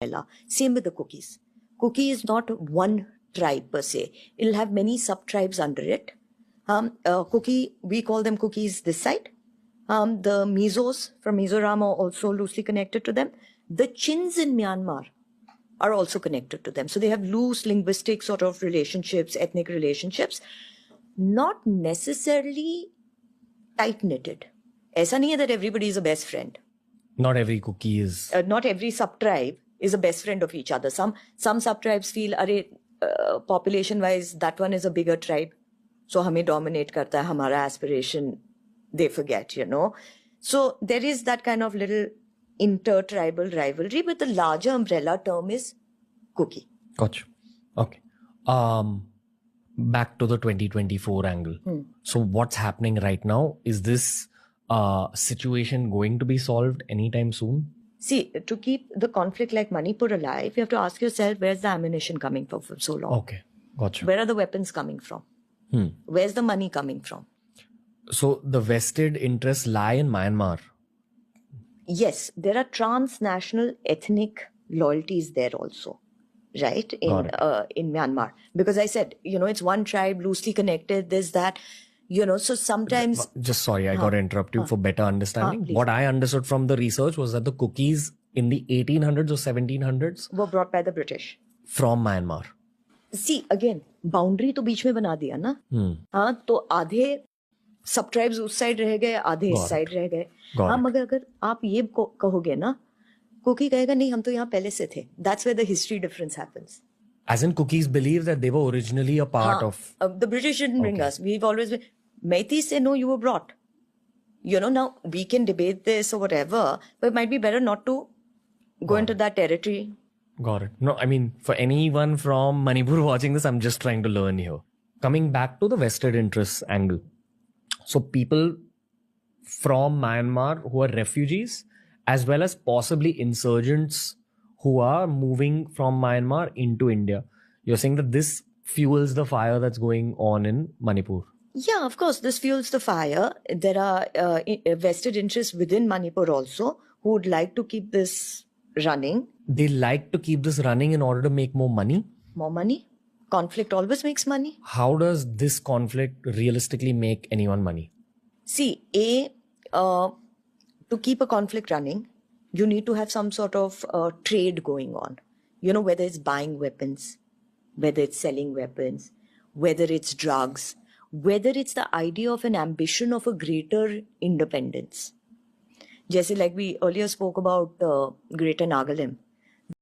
umbrella. Same with the cookies. Cookie is not one tribe per se. It'll have many sub-tribes under it. Cookie, we call them cookies this side. The Mizos from Mizoram are also loosely connected to them. The Chins in Myanmar are also connected to them. So they have loose linguistic sort of relationships, ethnic relationships, not necessarily tight-knitted. Aisa nahi hai that everybody is a best friend. Not every cookie is... not every sub-tribe is a best friend of each other. Some sub-tribes feel, population-wise, that one is a bigger tribe. So hame dominate karta hai, hamara aspiration, they forget, So there is that kind of little inter-tribal rivalry, but the larger umbrella term is cookie. Gotcha. Okay. Back to the 2024 angle. So what's happening right now? Is this situation going to be solved anytime soon? See, to keep the conflict like Manipur alive, you have to ask yourself, where's the ammunition coming from for so long? Okay, gotcha. Where are the weapons coming from? Where's the money coming from? So the vested interests lie in Myanmar. Yes, there are transnational ethnic loyalties there also, right? In Myanmar. Because I said, it's one tribe, loosely connected, this, that, so sometimes... Just sorry, I got to interrupt you for better understanding. What I understood from the research was that the cookies in the 1800s or 1700s were brought by the British. From Myanmar. See, again, boundary तो बीच में बना दिया ना. हाँ, तो आधे सब tribes उस साइड रह गए, आधे इस साइड रह गए. हाँ, मगर अगर आप ये कहोगे ना, कुकी कहेगा नहीं, हम तो यहाँ पहले से थे. That's where the history difference happens. As in, cookies believe that they were originally a part of... the British didn't bring us. We've always been... Meiteis say, no, you were brought. Now we can debate this or whatever, but it might be better not to go into that territory. Got it. No, I mean, for anyone from Manipur watching this, I'm just trying to learn here. Coming back to the vested interests angle. So people from Myanmar who are refugees, as well as possibly insurgents who are moving from Myanmar into India. You're saying that this fuels the fire that's going on in Manipur. Yeah, of course, this fuels the fire. There are vested interests within Manipur also who would like to keep this running. They like to keep this running in order to make more money? More money? Conflict always makes money. How does this conflict realistically make anyone money? See, to keep a conflict running, you need to have some sort of trade going on. Whether it's buying weapons, whether it's selling weapons, whether it's drugs, whether it's the idea of an ambition of a greater independence. Just like we earlier spoke about Greater Nagaland.